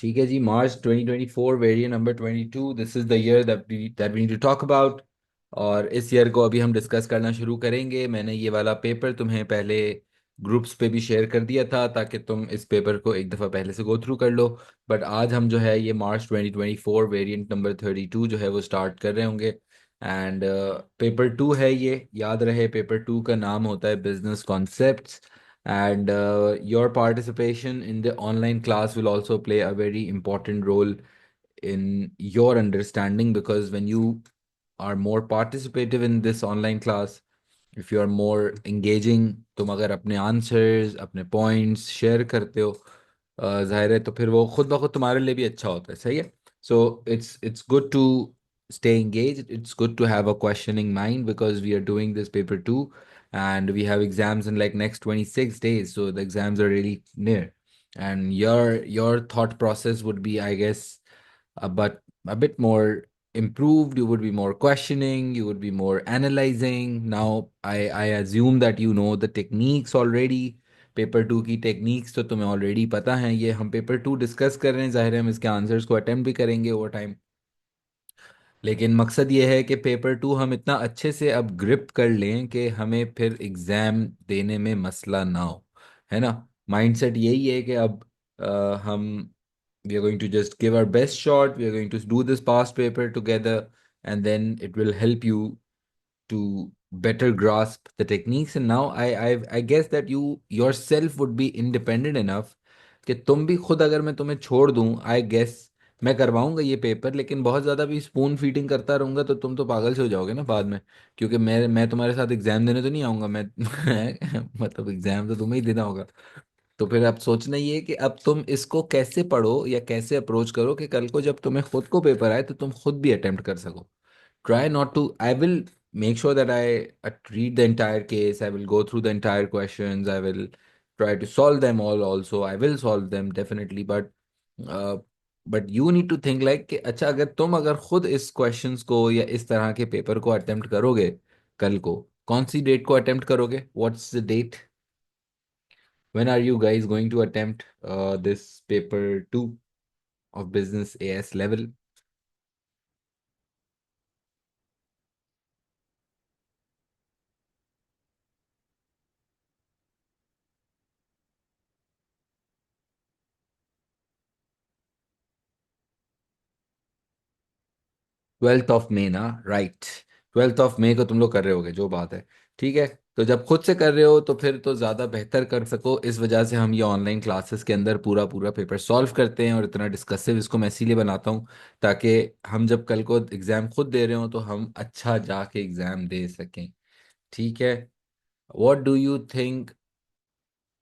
ठीक है जी, March 2024 variant number 22, this is the year that we need to talk about. और इस ईयर को अभी हम डिस्कस करना शुरू करेंगे। मैंने ये वाला पेपर तुम्हें पहले ग्रुप्स पे भी शेयर कर दिया था ताकि तुम इस पेपर को एक दफ़ा पहले से गो थ्रू कर लो। बट आज हम जो है ये मार्च 2024 वेरिएंट नंबर 32 जो है वो स्टार्ट कर रहे होंगे। एंड पेपर टू है ये, याद रहे पेपर टू का नाम होता है business concepts. And your participation in the online class will also play a very important role in your understanding, because when you are more participative in this online class, if you are more engaging, तुम अगर अपने answers अपने points share करते हो, जाहिर है तो फिर वो खुद ब खुद तुम्हारे लिए भी अच्छा होता है। सही है। So it's good to stay engaged. It's good to have a questioning mind because we are doing this paper too, and we have exams in like next 26 days, so the exams are really near. And your thought process would be, I guess, but a bit more improved. You would be more questioning, you would be more analyzing. Now I assume that you know the techniques already. Paper two की techniques तो तुम्हें already पता है। ये हम paper two discuss कर रहे हैं, जाहिर है हम इसके आंसर्स को अटेम्प्ट भी करेंगे ओवर टाइम। लेकिन मकसद ये है कि पेपर टू हम इतना अच्छे से अब ग्रिप कर लें कि हमें फिर एग्ज़ाम देने में मसला ना हो। है ना। माइंडसेट यही है कि अब हम we are going to just give our best shot, we are going to do this past paper together, and then it will help you to better grasp the techniques. And now I guess that you yourself would be independent enough कि तुम भी खुद, अगर मैं तुम्हें छोड़ दूं, I guess मैं करवाऊंगा ये पेपर, लेकिन बहुत ज़्यादा भी स्पून फीडिंग करता रहूंगा तो तुम तो पागल से हो जाओगे ना बाद में। क्योंकि मैं तुम्हारे साथ एग्जाम देने तो नहीं आऊंगा मैं मतलब एग्जाम तो तुम्हें ही देना होगा। तो फिर अब सोचना ये है कि अब तुम इसको कैसे पढ़ो या कैसे अप्रोच करो कि कल को जब तुम्हें खुद को पेपर आए तो तुम खुद भी अटेम्प्ट कर सको। Try not to. I will make sure that I read the entire case. I will go through the entire questions. I will try to solve them all also. I will solve them definitely. Uh, but you need to think like कि अच्छा, अगर तुम अगर खुद इस questions को या इस तरह के पेपर को अटेम्प्ट करोगे कल को, कौन सी डेट को अटेम्प्ट करोगे? What's the date? When are you guys going to attempt this paper 2 of business AS level? 12 of May ना, राइट। 12 ऑफ मई को तुम लोग कर रहे होगे, जो बात है। ठीक है। तो जब खुद से कर रहे हो तो फिर तो ज़्यादा बेहतर कर सको, इस वजह से हम ये ऑनलाइन क्लासेस के अंदर पूरा पूरा पेपर सॉल्व करते हैं, और इतना डिस्कसिव इसको मैं इसीलिए बनाता हूँ ताकि हम जब कल को एग्ज़ाम खुद दे रहे हो तो हम अच्छा जाके एग्ज़ाम दे सकें। ठीक है। What do you think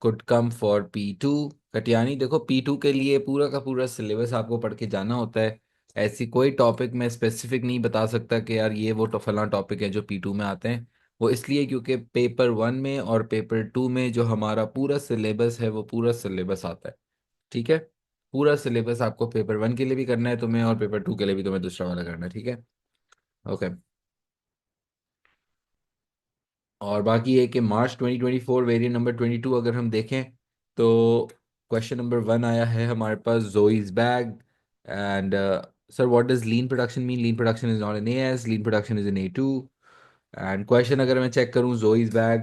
could come for P2? Katiyani, देखो P2 के लिए पूरा का पूरा सिलेबस आपको पढ़ के जाना होता है। ऐसी कोई टॉपिक मैं स्पेसिफिक नहीं बता सकता कि यार ये वो तो फलां टॉपिक है जो P2 में आते हैं। वो इसलिए क्योंकि पेपर वन में और पेपर टू में जो हमारा पूरा सिलेबस है वो पूरा सिलेबस आता है। ठीक है। पूरा सिलेबस आपको पेपर वन के लिए भी करना है तुम्हें, और पेपर टू के लिए भी तुम्हें दूसरा वाला करना है। ठीक है। ओके। और बाकी ये कि मार्च 2024 वेरिएंट नंबर 22 अगर हम देखें तो क्वेश्चन नंबर वन आया है हमारे पास, Joey's bag. And sir, what does lean production mean? Lean production is not in AS, lean production is in A2। And question अगर मैं चेक करूं जोइस बैग,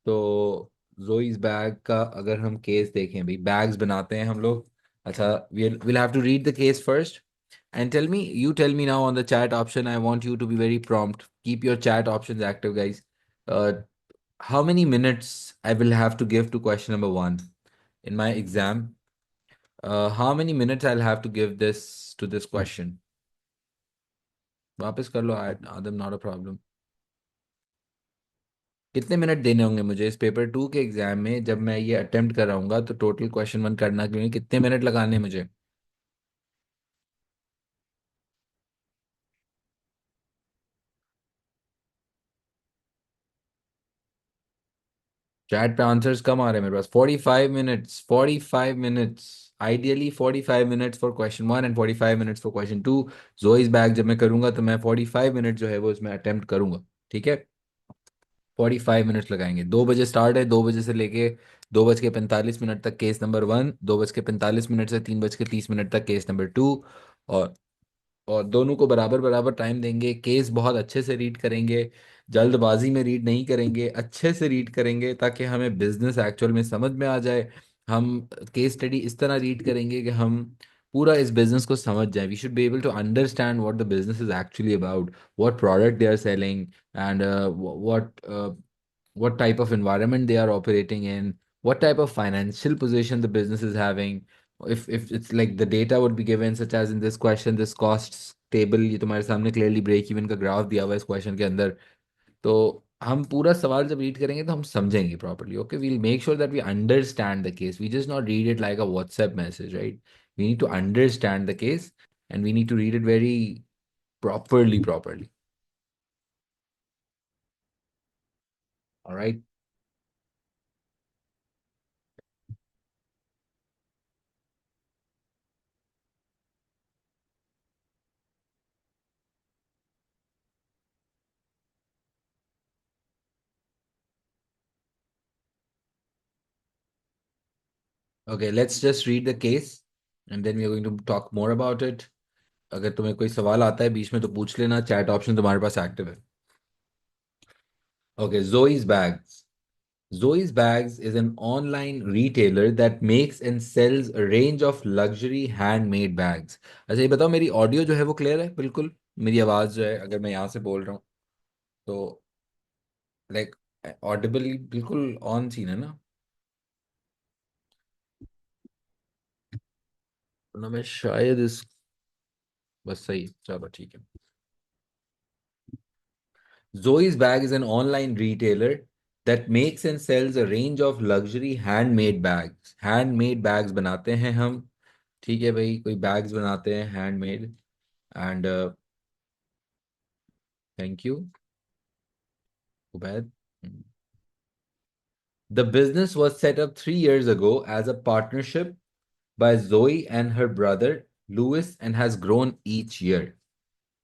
तो जोइस बैग का अगर हम केस देखें, भाई बैग्स बनाते हैं हम लोग। अच्छा, we'll have to read the case first and tell me now on the chat option. I want you to be very prompt. Keep your chat options active, guys. uh, how many minutes I will have to give to question number one in my exam? How many minutes I'll have to give this to this question? वापस कर लो आदम, not a problem. कितने minute देने होंगे मुझे इस paper two के exam में? जब मैं ये अटेम्प्ट कराऊंगा तो टोटल क्वेश्चन वन करना के लिए कितने मिनट लगाने हैं मुझे? चैट पे आंसर्स कम आ रहे हैं मेरे पास। 45 minutes, 45 minutes. Ideally 45 minutes for question one and 45 minutes for question two. Zoe's bag जब मैं करूंगा तो मैं 45 मिनट जो है वो इसमें अटेम्प्ट करूंगा। ठीक है। 45 मिनट्स लगाएंगे। 2 बजे स्टार्ट है, 2 बजे से लेके 2 बज के 45 मिनट तक केस नंबर 1, 2 बज के 45 मिनट से 3 बज के 30 मिनट तक केस नंबर 2। और और दोनों को बराबर बराबर टाइम देंगे। केस बहुत अच्छे से रीड करेंगे, जल्दबाजी में रीड नहीं करेंगे, अच्छे से रीड करेंगे ताकि हमें बिजनेस एक्चुअल में समझ में आ जाए। हम केस स्टडी इस तरह रीड करेंगे कि हम पूरा इस बिजनेस को समझ जाए। We should be able to understand what the business is actually about, what product they are selling, and what type of environment they are operating in, what type of financial position the business is having. If it's like the data would be given, such as in this question, this costs table, ये तुम्हारे सामने clearly break even का graph दिया हुआ है इस question के अंदर। तो हम पूरा सवाल जब रीड करेंगे तो हम समझेंगे properly. Okay, we'll make sure that we understand the case, we just not read it like a WhatsApp message, right? We need to understand the case and we need to read it very properly. All right. Okay, let's just read the case and then we are going to talk more about it. अगर तुम्हें कोई सवाल आता है बीच में तो पूछ लेना, चैट ऑप्शन तुम्हारे पास एक्टिव है। Okay, Zoe's Bags. Zoe's Bags is an online retailer that makes and sells a range of luxury handmade bags. अच्छा ये बताओ, मेरी ऑडियो जो है वो क्लियर है बिल्कुल? मेरी आवाज़ जो है, अगर मैं यहाँ से बोल रहा हूँ तो लाइक ऑडिबल बिल्कुल ऑन सीन है ना? ना मैं शायद इस, बस सही, चलो ठीक है। Zoe's Bag is an online retailer that makes and sells a range of luxury handmade bags. Handmade bags बनाते हैं हम, ठीक है भाई, कोई बैग्स बनाते हैं handmade. And thank you Ubaid. The business was set up 3 years ago as a partnership by Zoe and her brother Louis and has grown each year.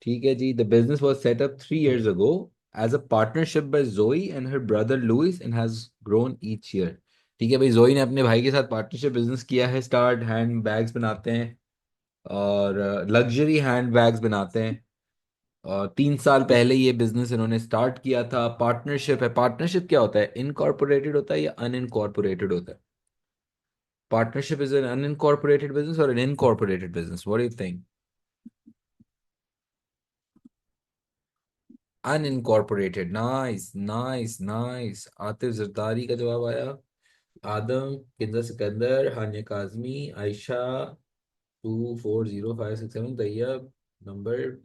ठीक है जी, the business was set up 3 years ago as a partnership by Joey and her brother Louis and has grown each year. ठीक है भाई, जोई ने अपने भाई के साथ पार्टनरशिप बिजनेस किया है स्टार्ट, हैंड बैग्स बनाते हैं और लग्जरी हैंड बैग्स बनाते हैं। और 3 साल पहले ये बिजनेस इन्होंने स्टार्ट किया था। पार्टनरशिप है, पार्टनरशिप क्या होता है? इनकॉर्पोरेटेड होता है या अनइनकॉर्पोरेटेड होता है? Partnership is an unincorporated business और an incorporated business, what do you think? Unincorporated, nice nice nice. Atif Zardari का जवाब आया। आदम, किंजर सिकंदर, हानिया काजमी, आयशा, 240567, तैयब नंबर।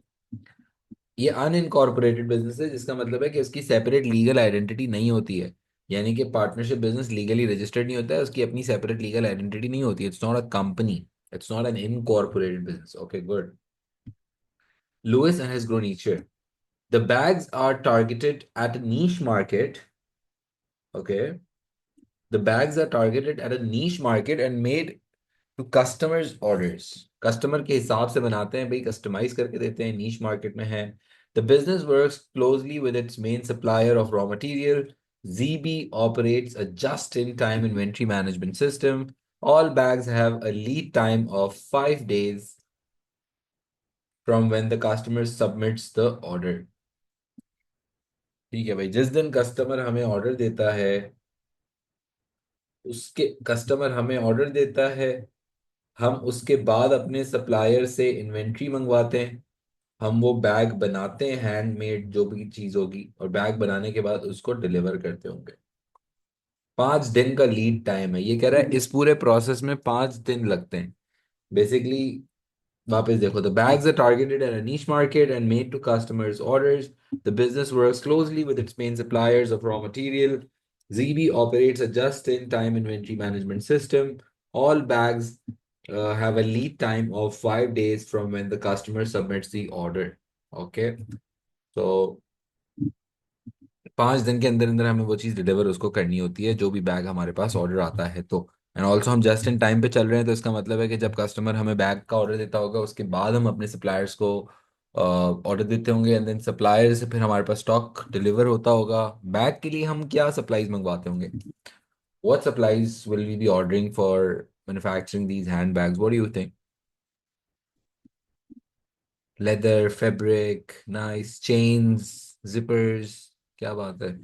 ये अनइनकॉर्पोरेटेड बिजनेस है, जिसका मतलब है कि उसकी सेपरेट लीगल आइडेंटिटी नहीं होती है। यानी कि पार्टनरशिप बिजनेस लीगली रजिस्टर्ड नहीं होता है, उसकी अपनी सेपरेट लीगल आइडेंटिटी नहीं होती है। It's not a company, it's not N incorporated business. Okay good. Lewis and has grown each year. The bags are targeted at a niche market. Okay. The bags are targeted at a niche market and made to customers orders. Customer के हिसाब से बनाते हैं भाई, customise करके देते हैं, niche market में है। The business works closely with its main supplier of raw material. ZB operates a just-in-time inventory management system. All bags have a lead time of 5 days from when the customer submits the order. ठीक है भाई, जिस दिन customer हमें order देता है, उसके customer हमें ऑर्डर देता है, हम उसके बाद अपने सप्लायर से इन्वेंट्री मंगवाते हैं। हम वो बैग बनाते हैं, हैंडमेड जो भी चीज़ होगी, और बैग बनाने के बाद उसको डिलीवर करते होंगे। 5 दिन का लीड टाइम है, ये कह रहा है इस पूरे प्रोसेस में 5 दिन लगते हैं बेसिकली। वापस देखो, the bags are targeted at a niche market and made to customers' orders. The business works closely with its main suppliers of raw material. ZB operates a just-in-time inventory management system. All bags have a lead time of 5 days from when the customer submits the order. Okay, so 5 दिन के अंदर अंदर हमें वो चीज़ deliver उसको करनी होती है, जो भी बैग हमारे पास ऑर्डर आता है। तो एंड ऑल्सो हम जस्ट इन टाइम पे चल रहे हैं, तो इसका मतलब है कि जब कस्टमर हमें बैग का ऑर्डर देता होगा उसके बाद हम अपने सप्लायर्स को ऑर्डर देते होंगे एंड देन सप्लायर से फिर हमारे पास स्टॉक डिलीवर होता होगा। बैग के लिए हम क्या सप्लाईज मंगवाते होंगे? What supplies will we be ordering for manufacturing these hand bags? What do you think? Leather, fabric, nice chains, zippers, क्या बात है।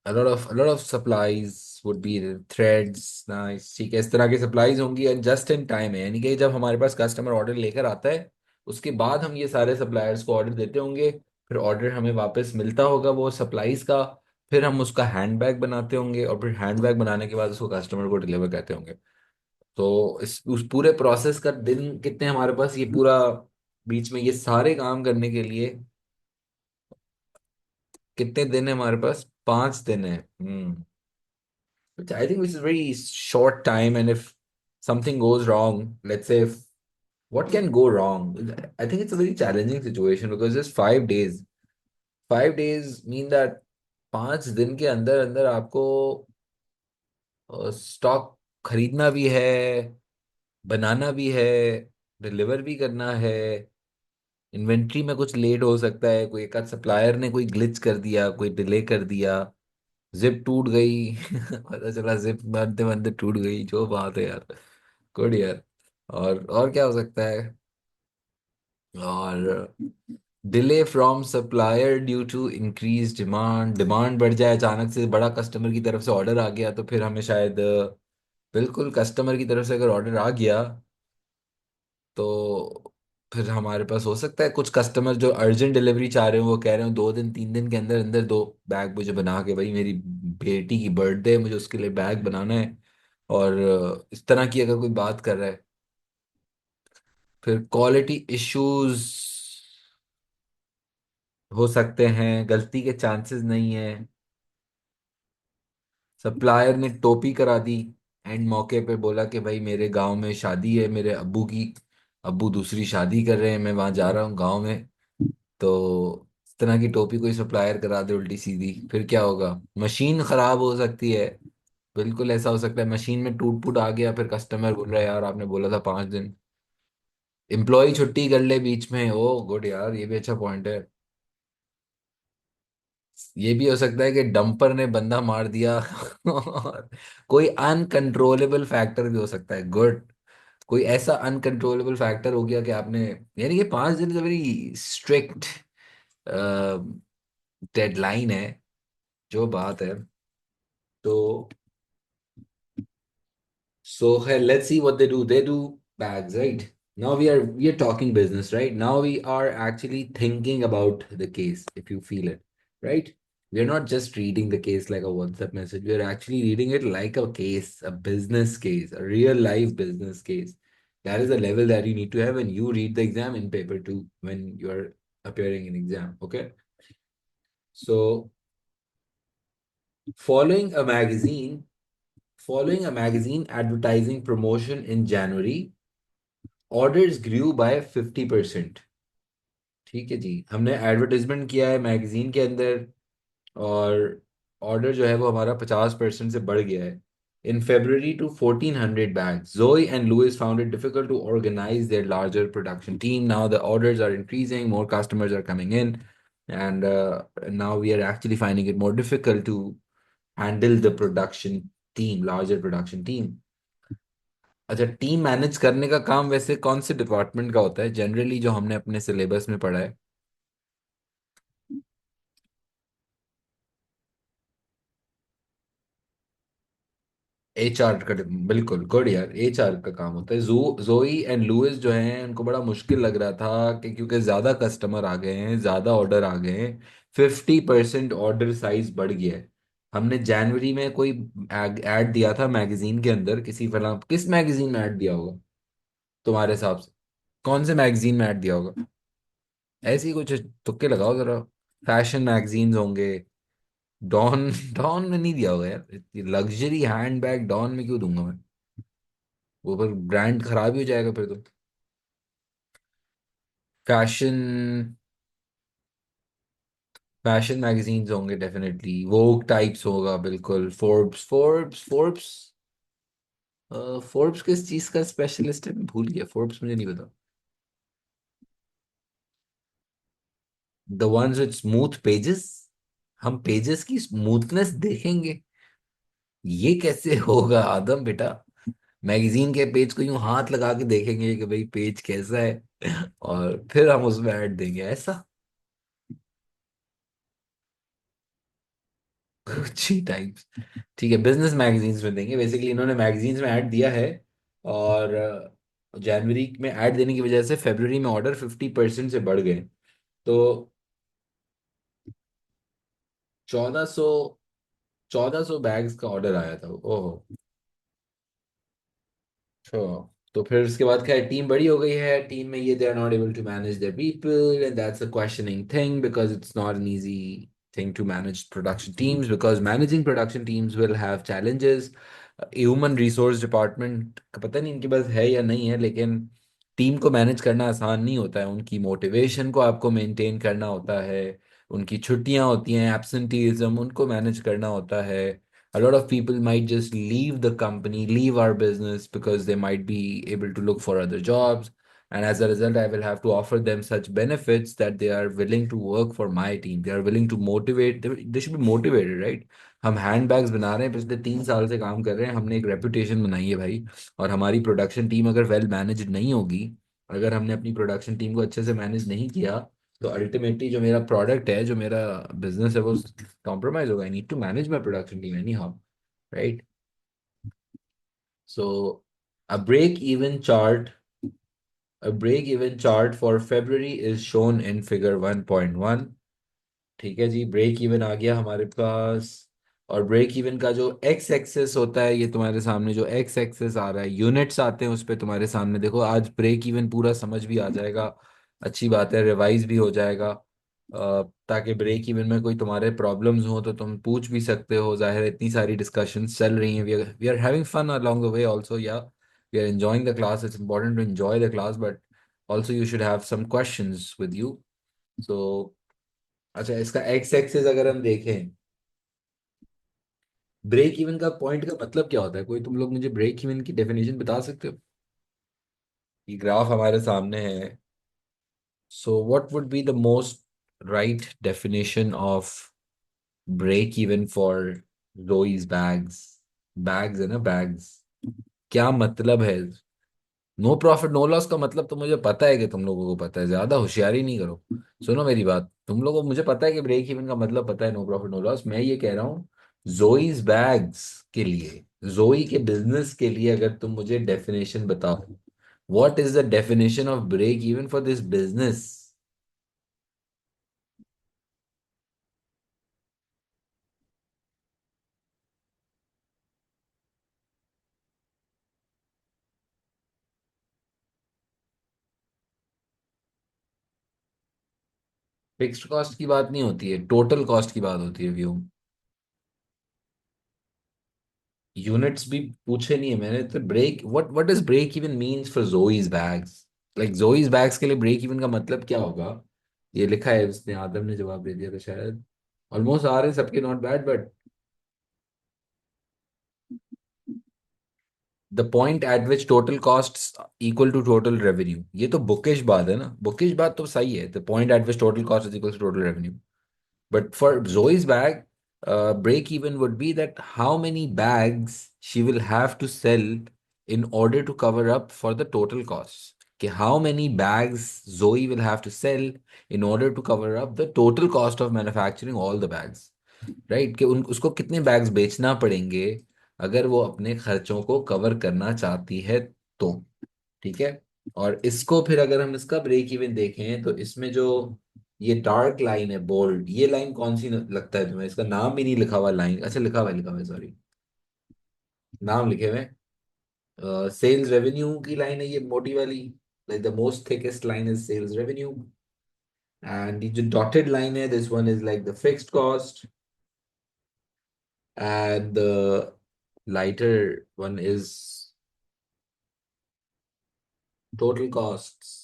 A lot of supplies would be the threads, nice, ठीक है, इस तरह की सप्लाईज होंगी एंड जस्ट इन टाइम है, यानी कि जब हमारे पास कस्टमर ऑर्डर लेकर आता है उसके बाद हम ये सारे सप्लायर्स को ऑर्डर देते होंगे, फिर ऑर्डर हमें वापस मिलता होगा वो सप्लाईज का, फिर हम उसका हैंडबैग बनाते होंगे और फिर हैंडबैग बनाने के बाद उसको कस्टमर को डिलीवर करते होंगे। तो इस उस पूरे प्रोसेस का दिन कितने हमारे पास, ये पूरा बीच में ये सारे काम करने के लिए कितने दिन है हमारे पास? 5 दिन है। हम्म। Which I think which is a very short time, and if something goes wrong, let's say if what can go wrong? I think it's a very challenging situation because just 5 days. 5 days mean that 5 दिन के अंदर अंदर आपको stock खरीदना भी है, बनाना भी है, डिलीवर भी करना है। इन्वेंट्री में कुछ लेट हो सकता है, कोई एक आध सप्लायर ने कोई ग्लिच कर दिया, कोई डिले कर दिया, जिप टूट गई पता चला जिप बनते बनते टूट गई, जो बात है यार। गुड यार। और क्या हो सकता है? और delay from supplier due to increase demand, demand बढ़ जाए, अचानक से बड़ा कस्टमर की तरफ से ऑर्डर आ गया तो फिर हमें शायद बिल्कुल कस्टमर की तरफ से अगर ऑर्डर आ गया तो फिर हमारे पास हो सकता है कुछ कस्टमर जो अर्जेंट डिलीवरी चाह रहे हो, वो कह रहे हो 2 दिन 3 दिन के अंदर अंदर दो बैग मुझे बना के, भाई मेरी बेटी की बर्थडे है, मुझे उसके लिए बैग बनाना है। और इस तरह की अगर कोई बात कर रहा है, फिर क्वालिटी इश्यूज हो सकते हैं, गलती के चांसेस नहीं है। सप्लायर ने टोपी करा दी एंड मौके पे, बोला कि भाई मेरे गांव में शादी है मेरे अब्बू की, अब्बू दूसरी शादी कर रहे हैं, मैं वहां जा रहा हूँ गांव में। तो इस तरह की टोपी कोई सप्लायर करा दे उल्टी सीधी, फिर क्या होगा? मशीन खराब हो सकती है। बिल्कुल ऐसा हो सकता है, मशीन में टूट फूट आ गया, फिर कस्टमर बोल रहा है यार आपने बोला था 5 दिन। एम्प्लॉय छुट्टी कर ले बीच में, ओ गुड यार, ये भी अच्छा पॉइंट है। ये भी हो सकता है कि डंपर ने बंदा मार दिया और कोई अनकंट्रोलेबल फैक्टर भी हो सकता है, गुड। कोई ऐसा अनकंट्रोलेबल फैक्टर हो गया कि आपने, यानी कि 5 दिन का वेरी स्ट्रिक्ट डेडलाइन है, जो बात है। तो so hey, let's see what they do. They do bags, right? Now we are talking business, right? Now we are actually thinking about the case, if you feel it, right? We are not just reading the case like a WhatsApp message. We are actually reading it like a case, a business case, a real life business case. That is the level that you need to have when you read the exam in paper two, when you are appearing in exam. Okay. So following a magazine, following a magazine advertising promotion in January, orders grew by 50%। ठीक है जी, हमने advertisement किया है magazine के अंदर और order जो है वो हमारा 50% से बढ़ गया है। इन February to 1400 bags. Zoe and Louis found it difficult to organize their larger production team. Now the orders are increasing, more customers are coming in, and now we are actually finding it more difficult to handle the production team, larger production team. अच्छा, team manage करने का काम वैसे कौन से department का होता है जनरली, जो हमने अपने सिलेबस में पढ़ा है? एचआर का बिल्कुल गुड यार, एचआर का काम होता है। जोई एंड लुइस जो हैं उनको बड़ा मुश्किल लग रहा था कि क्योंकि ज्यादा कस्टमर आ गए हैं, ज्यादा ऑर्डर आ गए हैं, 50% ऑर्डर साइज बढ़ गया है। हमने जनवरी में कोई ऐड दिया था मैगजीन के अंदर, किसी फला किस मैगजीन में ऐड दिया होगा तुम्हारे हिसाब से? कौन से मैगजीन में ऐड दिया होगा? ऐसी कुछ तुक्के लगाओ जरा। फैशन मैगजीन्स होंगे। डॉन डॉन में नहीं दिया होगा यार, लग्जरी हैंडबैग डॉन में क्यों दूंगा मैं? वो पर ब्रांड खराब ही हो जाएगा फिर तो। फैशन, फैशन मैगजीन्स होंगे डेफिनेटली, वोग टाइप्स होगा बिल्कुल, फोर्ब्स। फोर्ब्स किस चीज का स्पेशलिस्ट है, मैं भूल गया, फोर्ब्स मुझे नहीं पता। The ones with smooth pages, हम पेजेस की स्मूथनेस देखेंगे? ये कैसे होगा आदम बेटा? मैगजीन के पेज को यूं हाथ लगा के देखेंगे कि भाई पेज कैसा है और फिर हम उसमें ऐड देंगे, ऐसा? कुछ ही टाइप्स। ठीक है, बिजनेस मैगजीन्स में देंगे। बेसिकली इन्होंने मैगजीन्स में ऐड दिया है, और जनवरी में ऐड देने की वजह से फरवरी में ऑर्डर 50% से बढ़ गए। तो 1400, 1400 बैग्स का ऑर्डर आया था। ओहो। अच्छा, तो फिर उसके बाद क्या है, टीम बड़ी हो गई है, टीम में ये they are not able to manage their people, and that's a questioning thing because it's not an easy thing to manage production teams, because managing production teams will have challenges. Human resource department का पता नहीं इनके पास है या नहीं है, लेकिन team को मैनेज करना आसान नहीं होता है। उनकी मोटिवेशन को आपको मेंटेन करना होता है, उनकी छुट्टियां होती हैं, एब्सेंटीज्म, उनको मैनेज करना होता है। A lot of people might just leave the company, leave our business because they might be able to look for other jobs. And as a result, I will have to offer them such benefits that they are willing to work for my team. They are willing to motivate. They should be motivated, right? हम hand bags बना रहे हैं, पिछले 3 साल से काम कर रहे हैं, हमने एक रेपुटेशन बनाई है भाई। और हमारी प्रोडक्शन टीम अगर वेल मैनेज्ड नहीं होगी, अगर हमने अपनी प्रोडक्शन टीम को अच्छे से मैनेज नहीं किया, तो अल्टीमेटली जो मेरा प्रोडक्ट है, जो मेरा बिजनेस है, वो कॉम्प्रोमाइज होगा। I need to manage my production team anyhow, right? So a break even chart, a break even chart for February is shown in figure 1.1। ठीक है जी, ब्रेक इवन आ गया हमारे पास। और ब्रेक इवन का जो एक्स एक्सेस होता है, ये तुम्हारे सामने जो एक्स एक्सेस आ रहा है, यूनिट्स आते हैं उस पे तुम्हारे सामने। देखो आज ब्रेक इवन पूरा समझ भी आ जाएगा, अच्छी बात है, रिवाइज भी हो जाएगा। ताकि ब्रेक इवन में कोई तुम्हारे प्रॉब्लम्स हो तो तुम पूछ भी सकते हो। जाहिर है इतनी सारी डिस्कशंस चल रही हैं, we are having fun along the way also, yeah we are enjoying the class. It's important to enjoy the class, but also you should have some questions with you. So अच्छा, इसका x axis अगर हम देखें, break even का point का मतलब क्या होता है? कोई तुम लोग मुझे ब्रेक इवन की डेफिनेशन बता सकते हो? ये ग्राफ हमारे सामने है। So what would be the most right definition of break even for Joey's bags? Bags है ना, बैग्स। क्या मतलब है? नो प्रॉफिट नो लॉस का मतलब तो मुझे पता है कि तुम लोगों को पता है, ज्यादा होशियारी नहीं करो। सुनो मेरी बात, तुम लोगों को, मुझे पता है कि ब्रेक इवन का मतलब पता है, नो प्रॉफिट नो लॉस। मैं ये कह रहा हूँ, जोईज बैग्स के लिए, जोई के बिजनेस के लिए अगर तुम मुझे डेफिनेशन बताओ, what is the definition of break even for this business? Fixed cost की बात नहीं होती है, टोटल कॉस्ट की बात होती है व्यू। यूनिट्स भी पूछे नहीं है मैंने तो। Break, what does break even means for Joey's bags? Like Joey's bags के लिए ब्रेक इवन का मतलब क्या होगा? ये लिखा है, उसने, आदम ने जवाब दे दिया था शायद। ऑलमोस्ट आ रहे हैं सबके, not bad, but the point at which total cost equal to total revenue. ये तो बुकिश बात है ना, बुकिश बात तो सही है, the point at which total cost is equal to total revenue. But for Zoe's bag, break even would be that how many bags she will have to sell in order to cover up for the total costs. कि how many bags Zoe will have to sell in order to cover up the total cost of manufacturing all the bags. Right? कि उसको कितने bags बेचना पड़ेंगे अगर वो अपने खर्चों को कवर करना चाहती है तो। ठीक है। और इसको फिर अगर हम इसका ब्रेक इवन देखें, तो इसमें जो ये डार्क लाइन है, बोल्ड, ये लाइन कौन सी लगता है तुम्हें? इसका नाम भी नहीं लिखा हुआ, लाइन, अच्छा लिखा हुआ है, सॉरी, नाम लिखे हुए। सेल्स रेवेन्यू की लाइन है ये मोटी वाली, like the most thickest line is sales revenue. And ये जो डॉटेड लाइन है, this one is like the fixed cost, and the lighter one is total cost.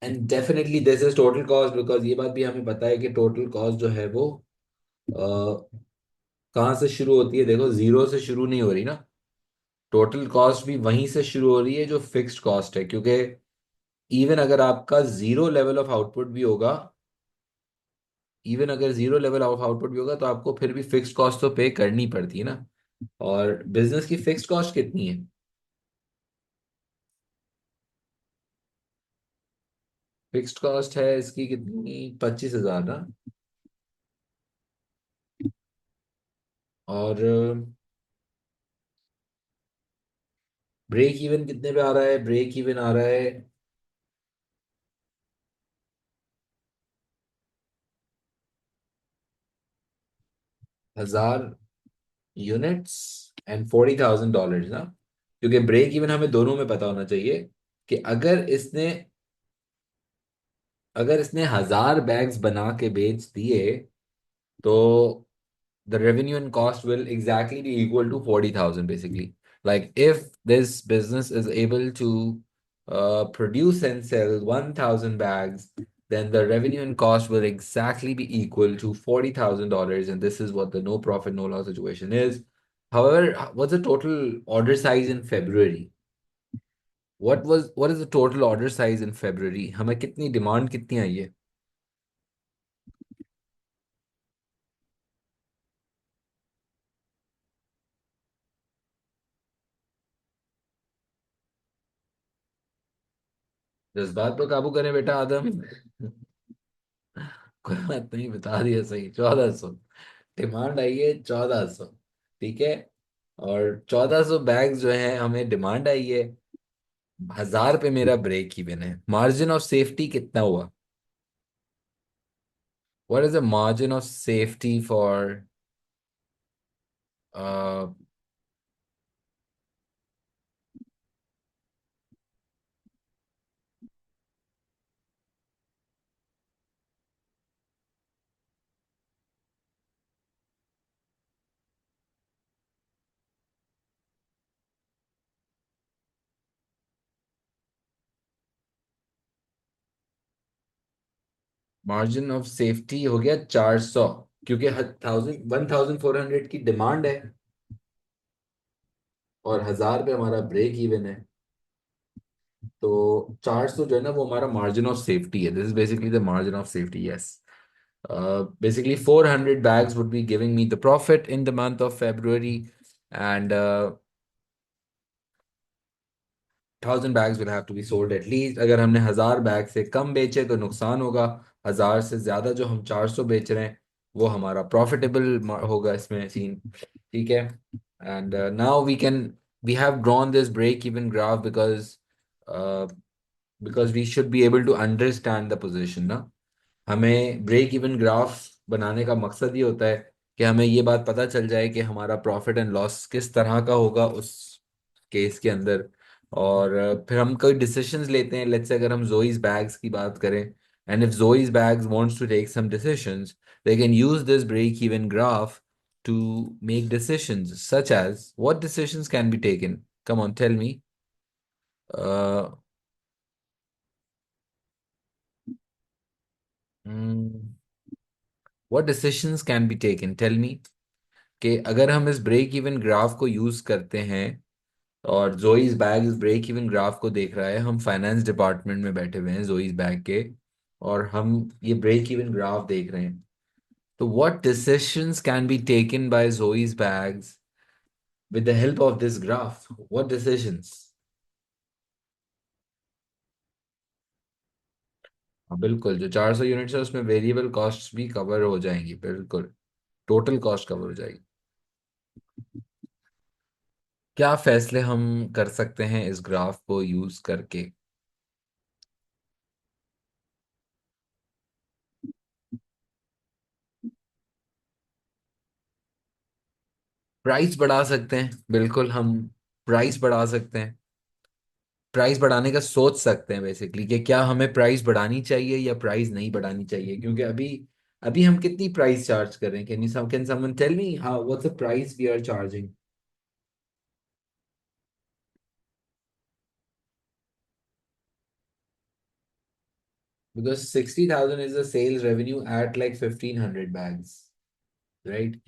And definitely this is total cost because ये बात भी हमें पता है कि टोटल कॉस्ट जो है वो कहाँ से शुरू होती है? देखो, जीरो से शुरू नहीं हो रही ना। टोटल कॉस्ट भी वहीं से शुरू हो रही है जो फिक्स्ड कॉस्ट है, क्योंकि इवन अगर आपका जीरो लेवल ऑफ आउटपुट भी होगा, इवन अगर जीरो लेवल ऑफ आउटपुट भी होगा, तो आपको फिर भी फिक्स्ड कॉस्ट तो पे करनी पड़ती है ना। और बिजनेस की फिक्स्ड कॉस्ट कितनी है? फिक्स्ड कॉस्ट है इसकी कितनी, 25,000 ना। और ब्रेक इवन कितने पे आ रहा है? ब्रेक इवन आ रहा है 1,000 यूनिट्स एंड $40,000 ना। क्योंकि ब्रेक इवन हमें दोनों में पता होना चाहिए कि अगर इसने 1,000 बैग्स बना के बेच दिए, तो the revenue and cost will exactly be equal to 40,000 basically. Like if this business is able to produce and sell 1,000 bags, then the revenue and cost will exactly be equal to $40,000. And this is what the no profit, no loss situation is. However, what's the total order size in February? What is the total order size in February? हमें कितनी demand कितनी आई है? जज्बात पर काबू करें बेटा आदम। कोई बात नहीं, बता दिया सही, 1,400 डिमांड आई है, 1,400। ठीक है। और 1,400 बैग जो है हमें डिमांड आई है, 1,000 पे मेरा ब्रेक इवन है। मार्जिन ऑफ सेफ्टी कितना हुआ? What is the margin of safety for margin of safety हो गया 400, क्योंकि 1,400 की डिमांड है और 1,000 पे हमारा ब्रेक इवन है। तो 400 जो है ना, वो हमारा मार्जिन ऑफ सेफ्टी है। This is basically the margin of safety, yes. Basically, 400 bags would be giving me the profit in the month of February, and 1,000 bags will have to be sold at least. अगर हमने 1,000 bag से कम बेचे तो नुकसान होगा। 1,000 से ज्यादा जो हम 400 बेच रहे हैं, वो हमारा प्रॉफिटेबल होगा इसमें सीन। ठीक है। And now we have drawn this break even graph because we should be able to understand the position ना। हमें ब्रेक इवन ग्राफ बनाने का मकसद ये होता है कि हमें ये बात पता चल जाए कि हमारा प्रॉफिट एंड लॉस किस तरह का होगा उस केस के अंदर। और फिर हम कोई डिसीशंस लेते हैं। लेट्स से अगर हम जोईज बैग्स की बात करें, and if Joey's bags wants to take some decisions, they can use this break even graph to make decisions, such as what decisions can be taken? Come on, tell me. uh, mm, what decisions can be taken? Tell me कि अगर हम इस break even graph को use करते हैं, और Joy's bag इस break even graph को देख रहा है, हम फाइनेंस डिपार्टमेंट में बैठे हुए हैं जोइस बैग के, और हम ये ब्रेक इवन ग्राफ देख रहे हैं, तो what decisions can be taken by Joy's bags with the help of this graph? What decisions? बिल्कुल, जो 400 यूनिट्स है उसमें वेरिएबल कॉस्ट भी कवर हो जाएंगी, बिल्कुल टोटल कॉस्ट कवर हो जाएगी। क्या फैसले हम कर सकते हैं इस ग्राफ को यूज करके? प्राइस बढ़ा सकते हैं, बिल्कुल हम प्राइस बढ़ा सकते हैं। प्राइस बढ़ाने का सोच सकते हैं बेसिकली, कि क्या हमें प्राइस बढ़ानी चाहिए या प्राइस नहीं बढ़ानी चाहिए। क्योंकि अभी अभी हम कितनी प्राइस चार्ज कर रहे हैं? Can someone tell me how what's the price we are charging? Because 60,000 is the sales revenue at like 1,500 bags, right?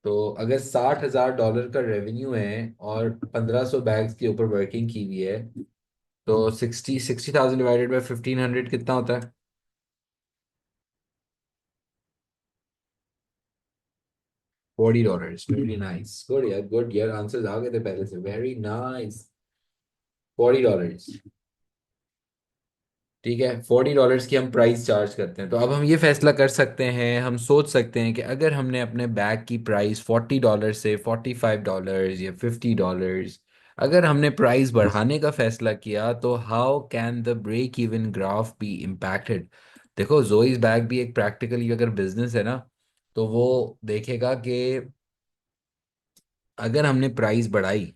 तो अगर $60,000 का रेवेन्यू है और 1,500 बैग्स के ऊपर वर्किंग की हुई है, तो 60,000 डिवाइडेड बाय 1500 कितना होता है? $40। वेरी नाइस, गुड यार, गुड यार, आंसर्स आ गए थे पहले से, वेरी नाइस। $40। ठीक है, $40 की हम प्राइस चार्ज करते हैं। तो अब हम ये फैसला कर सकते हैं, हम सोच सकते हैं कि अगर हमने अपने बैग की प्राइस $40 से $45 या $50, अगर हमने प्राइस बढ़ाने का फैसला किया, तो how can the break even graph be impacted? देखो, जोइस बैग भी एक प्रैक्टिकली अगर बिजनेस है ना, तो वो देखेगा कि अगर हमने प्राइस बढ़ाई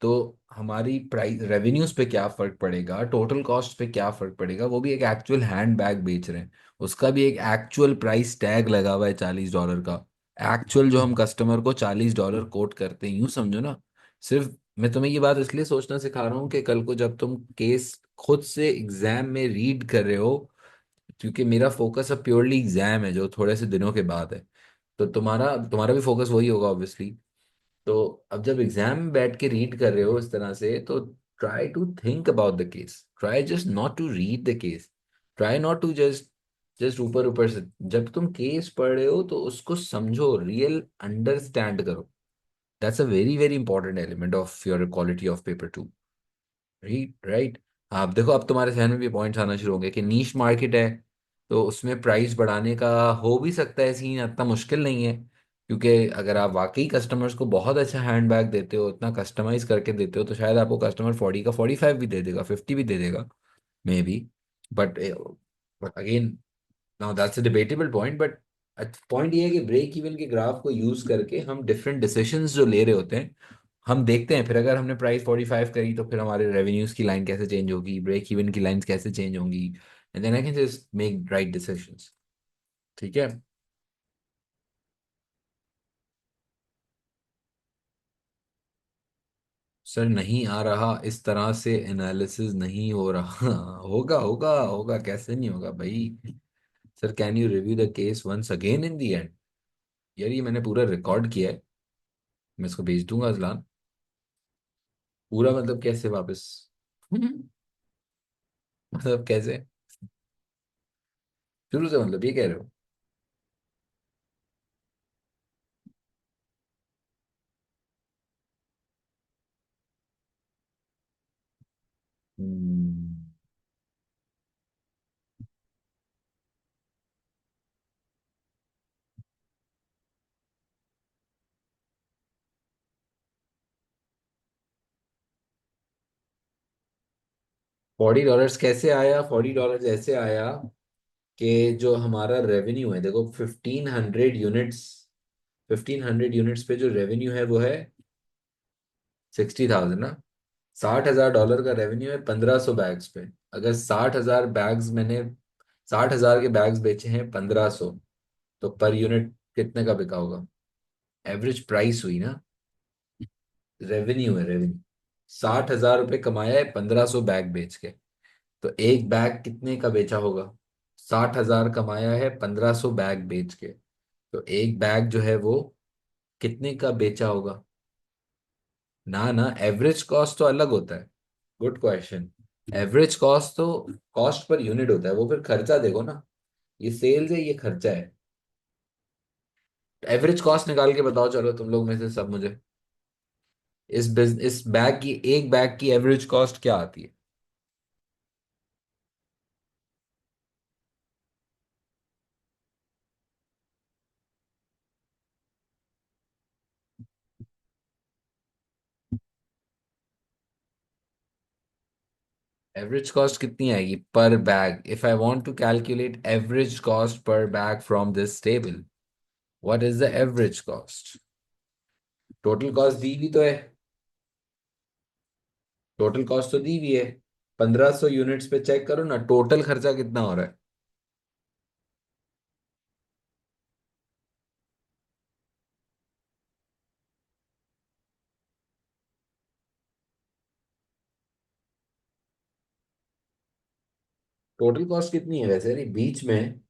तो हमारी प्राइस रेवेन्यूज पे क्या फर्क पड़ेगा, टोटल कॉस्ट पे क्या फर्क पड़ेगा। वो भी एक एक्चुअल हैंड बैग बेच रहे हैं, उसका भी एक एक्चुअल प्राइस टैग लगा हुआ है $40 का। एक्चुअल जो हम कस्टमर को $40 कोट करते हैं, यूं समझो ना। सिर्फ मैं तुम्हें ये बात इसलिए सोचना सिखा रहा हूँ कि कल को जब तुम केस खुद से एग्जाम में रीड कर रहे हो, क्योंकि मेरा फोकस अब प्योरली एग्जाम है जो थोड़े से दिनों के बाद है, तो तुम्हारा तुम्हारा भी फोकस वही होगा ऑब्वियसली। तो अब जब एग्जाम में बैठ के रीड कर रहे हो इस तरह से, तो try to think about the case, try just not to read the case, try not to just just ऊपर ऊपर से। जब तुम केस पढ़ रहे हो तो उसको समझो, रियल अंडरस्टैंड करो। That's a very very important element of your quality of paper two. Right, right. आप देखो, अब तुम्हारे जहन में भी पॉइंट्स आना शुरू होंगे कि नीश मार्केट है, तो उसमें प्राइस बढ़ाने का हो भी सकता है सीन, इतना मुश्किल नहीं है। क्योंकि अगर आप वाकई कस्टमर्स को बहुत अच्छा हैंड बैग देते हो, इतना कस्टमाइज करके देते हो, तो शायद आपको कस्टमर 40 का 45 भी दे देगा, 50 भी दे देगा, may be. But but again, now that's a debatable point, but point ये है कि ब्रेक इवन के ग्राफ को यूज करके हम डिफरेंट डिसीजंस जो ले रहे होते हैं, हम देखते हैं फिर अगर हमने प्राइस 45 करी तो फिर हमारे रेवेन्यूज की लाइन कैसे चेंज होगी, ब्रेक इवन की लाइंस कैसे चेंज होंगी, and then I can just make right decisions. ठीक है। सर नहीं आ रहा, इस तरह से एनालिसिस नहीं हो रहा। होगा होगा होगा, कैसे नहीं होगा भाई। Sir can you review the case once again in the end? यार ये मैंने पूरा रिकॉर्ड किया है, मैं इसको भेज दूंगा अजलान। पूरा मतलब कैसे वापस? मतलब कैसे? शुरू से मतलब ये कह रहे हो? $40 कैसे आया? $40 ऐसे आया कि जो हमारा रेवेन्यू है, देखो 1500 यूनिट्स, 1500 यूनिट्स पे जो रेवेन्यू है वो है 60,000 ना। $60,000 का रेवेन्यू है 1500 बैग्स पे। अगर 60,000 बैग्स मैंने 60,000 के बैग्स बेचे हैं 1500, तो पर यूनिट कितने का बिका होगा? एवरेज प्राइस हुई ना, रेवेन्यू है रेवेन्यू। 60,000 रुपये कमाया है 1500 बैग बेच के, तो एक बैग कितने का बेचा होगा? 60,000 कमाया है 1500 बैग बेच के, तो एक बैग जो है वो कितने का बेचा होगा? ना ना, एवरेज कॉस्ट तो अलग होता है। Good question. एवरेज कॉस्ट तो कॉस्ट पर यूनिट होता है, वो फिर खर्चा देखो ना। ये सेल्स है, ये खर्चा है। एवरेज कॉस्ट निकाल के बताओ चलो तुम लोग में से सब मुझे, इस बैग की, एक बैग की एवरेज कॉस्ट क्या आती है? एवरेज कॉस्ट कितनी आएगी per bag? If I want to calculate average cost per bag from this table, what is the average cost? Total cost दी भी तो है, टोटल कॉस्ट तो दी हुई है। 1500 यूनिट्स पे चेक करो ना, टोटल खर्चा कितना हो रहा है। टोटल कॉस्ट कितनी है वैसे, नहीं बीच में?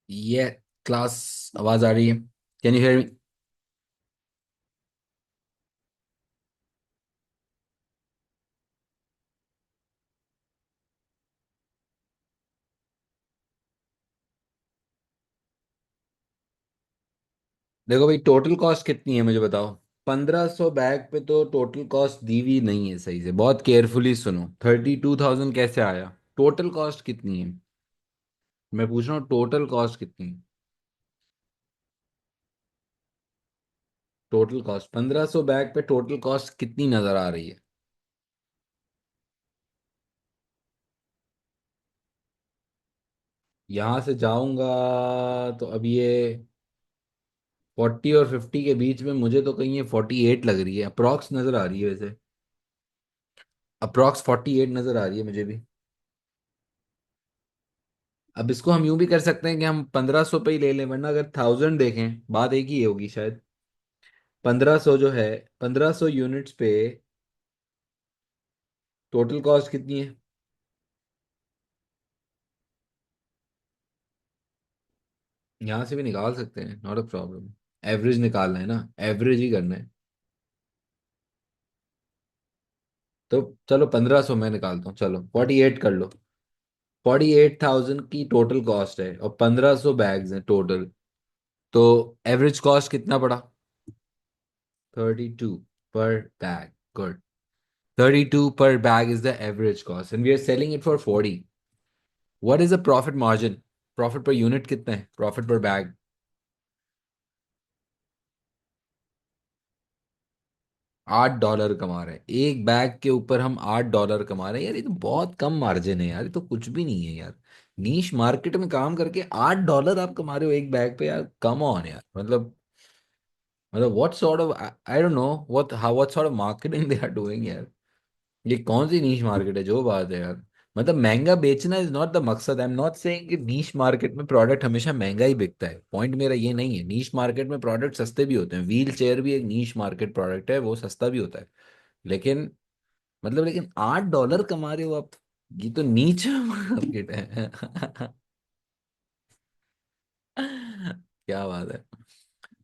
ये क्लास आवाज आ रही है? Can you here? देखो भाई, टोटल कॉस्ट कितनी है मुझे बताओ। 1500 बैग पे तो टोटल कॉस्ट दी हुई नहीं है सही से, बहुत केयरफुली सुनो। 32,000 कैसे आया? टोटल कॉस्ट कितनी है? मैं पूछ रहा हूँ टोटल कॉस्ट कितनी है। टोटल कॉस्ट 1500 बैग पे टोटल कॉस्ट कितनी नजर आ रही है? यहां से जाऊंगा तो अब ये 40 और 50 के बीच में, मुझे तो कहीं ये 48 लग रही है, अप्रॉक्स नजर आ रही है वैसे। अप्रॉक्स 48 नजर आ रही है मुझे भी। अब इसको हम यूं भी कर सकते हैं कि हम 1500 पे ही ले लें, वरना अगर 1000 देखें बात एक ही होगी शायद। 1500 जो है, 1500 यूनिट्स पे टोटल कॉस्ट कितनी है? यहां से भी निकाल सकते हैं, नॉट अ प्रॉब्लम। एवरेज निकालना है ना, एवरेज ही करना है। तो चलो 1500 मैं निकालता हूँ, चलो 48 कर लो। 48,000 की टोटल कॉस्ट है और 1500 बैग्स हैं टोटल। तो एवरेज कॉस्ट कितना पड़ा? 32 पर bag. Good. 32 per bag is the average cost and we are selling it for 40. What is the profit margin? Profit per unit कितना है? Profit per bag? $8 कमा रहे हैं एक बैग के ऊपर, हम $8 कमा रहे हैं यार, ये तो बहुत कम मार्जिन है यार, ये तो कुछ भी नहीं है यार। नीश मार्केट में काम करके $8 आप कमा रहे हो एक बैग पे यार, कम ऑन यार। मतलब what sort of, I don't know what sort of marketing they are doing यार। ये कौन सी नीश मार्केट है जो बात है यार। मतलब महंगा बेचना इज नॉट द मकसद। आई एम नॉट सेइंग कि नीश मार्केट में प्रोडक्ट हमेशा महंगा ही बिकता है, पॉइंट मेरा ये नहीं है। नीश मार्केट में प्रोडक्ट सस्ते भी होते हैं, व्हील चेयर भी एक नीश मार्केट प्रोडक्ट है, वो सस्ता भी होता है। लेकिन लेकिन $8 कमा रहे हो आप, ये तो नीच मार्केट है। क्या बात है।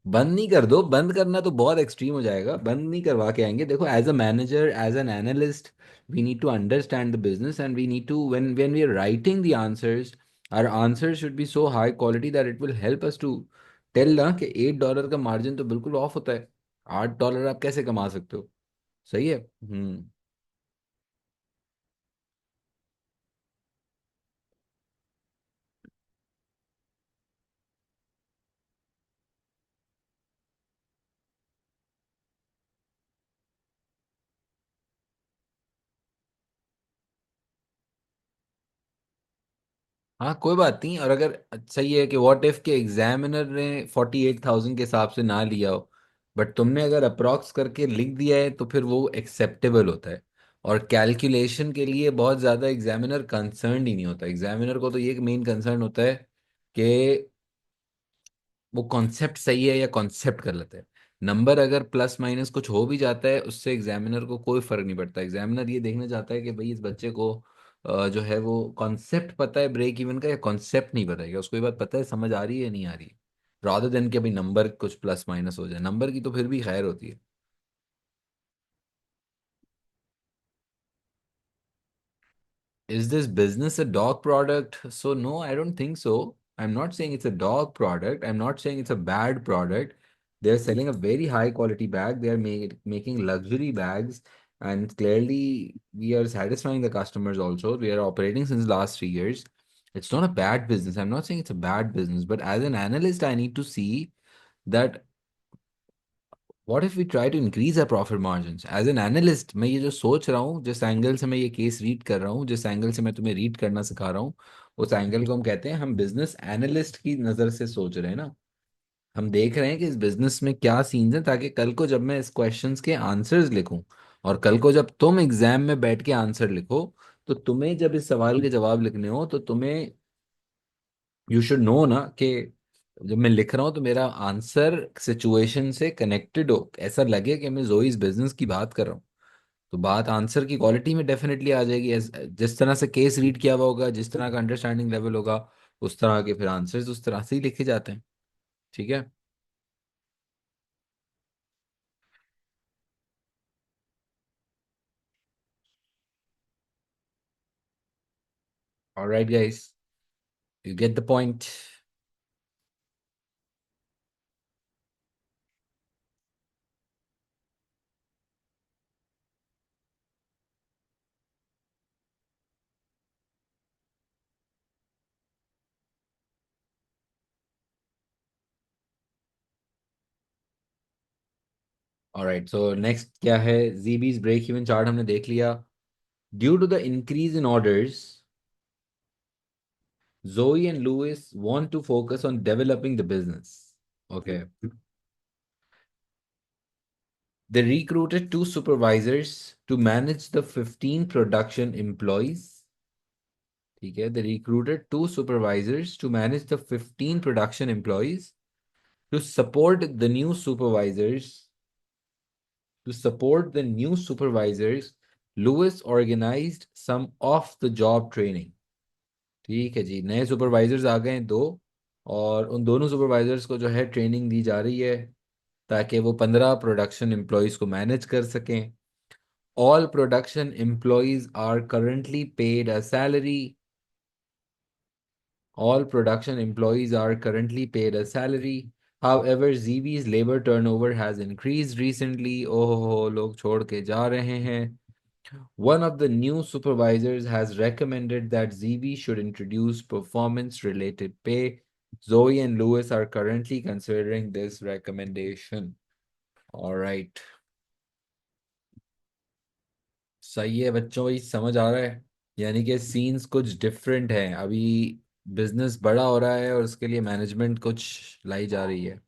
बंद नहीं कर दो, बंद करना तो बहुत एक्सट्रीम हो जाएगा, बंद नहीं करवा के आएंगे। देखो, as a manager, as an analyst, we need to understand the business and we need to, when we are writing the answers, our answer should be so high quality that it will help us to tell ना कि $8 का margin तो बिल्कुल of होता है। $8 आप कैसे कमा सकते हो? सही है। हम्म। हाँ कोई बात नहीं। और अगर सही है कि व्हाट इफ के एग्जामिनर ने 48,000 के हिसाब से ना लिया हो, बट तुमने अगर अप्रॉक्स करके लिख दिया है तो फिर वो एक्सेप्टेबल होता है। और कैलकुलेशन के लिए बहुत ज़्यादा एग्जामिनर कंसर्न ही नहीं होता। एग्जामिनर को तो ये मेन कंसर्न होता है कि वो कॉन्सेप्ट सही है या कॉन्सेप्ट गलत है। नंबर अगर प्लस माइनस कुछ हो भी जाता है, उससे एग्जामिनर को कोई फर्क नहीं पड़ता। एग्जामिनर ये देखना चाहता है कि भाई इस बच्चे को जो है वो कॉन्सेप्ट पता है ब्रेक इवन का, या कॉन्सेप्ट नहीं पता है, क्या उसको ये बात पता है, समझ आ रही है या नहीं आ रही है। रादर देन कि भाई नंबर कुछ प्लस माइनस हो जाए, नंबर की तो फिर भी खैर होती है। Is this business a dog product? So no, I don't think so. I'm not saying it's a dog product. I'm not saying it's a bad product. They're selling a very high quality bag. They are making luxury bags, and clearly we are satisfying the customers also. We are operating since last 3 years. It's not a bad business. I'm not saying it's a bad business, but as an analyst, I need to see that what if we try to increase our profit margins. As an analyst मैं ये जो सोच रहा हूँ, जिस angle से मैं ये केस रीड कर रहा हूँ, जिस एंगल से मैं तुम्हें रीड करना सिखा रहा हूँ, उस एंगल को हम कहते हैं, हम बिजनेस एनालिस्ट की नज़र से सोच रहे हैं ना। हम देख रहे हैं कि इस बिजनेस में क्या सीन्स हैं, ताकि कल को जब मैं इस क्वेश्चंस के आंसर्स लिखूं, और कल को जब तुम एग्जाम में बैठ के आंसर लिखो, तो तुम्हें जब इस सवाल के जवाब लिखने हो तो तुम्हें, यू शुड नो ना कि जब मैं लिख रहा हूँ तो मेरा आंसर सिचुएशन से कनेक्टेड हो, ऐसा लगे कि मैं जोइस बिजनेस की बात कर रहा हूँ। तो बात आंसर की क्वालिटी में डेफिनेटली आ जाएगी। जिस तरह से केस रीड किया हुआ होगा, जिस तरह का अंडरस्टैंडिंग लेवल होगा, उस तरह के फिर आंसर्स उस तरह से ही लिखे जाते हैं। ठीक है। Alright guys, you get the point. Alright, so next क्या है? जीबीज ब्रेक इवन चार्ट हमने देख लिया। Due to the increase in orders, Zoe and Lewis want to focus on developing the business. Okay. They recruited two supervisors to manage the 15 production employees. ठीक है, they recruited two supervisors to manage the 15 production employees. To support the new supervisors, to support the new supervisors, Lewis organized some off-the-job training. ठीक है जी, नए supervisors आ गए हैं दो, और उन दोनों सुपरवाइजर्स को जो है ट्रेनिंग दी जा रही है ताकि वो 15 प्रोडक्शन एम्प्लॉयज़ को मैनेज कर सकें। All production employees are currently paid a salary. All production employees are currently paid a salary. However, ZB's labor turnover has increased recently. Oh, लोग छोड़ के जा रहे हैं. One of the new supervisors has recommended that ZB should introduce performance-related pay. Zoe and Lewis are currently considering this recommendation. All right. सही है बच्चों, ये समझ आ रहा है? यानी कि सीन्स कुछ डिफरेंट हैं अभी। बिजनेस बड़ा हो रहा है और उसके लिए मैनेजमेंट कुछ लाई जा रही है।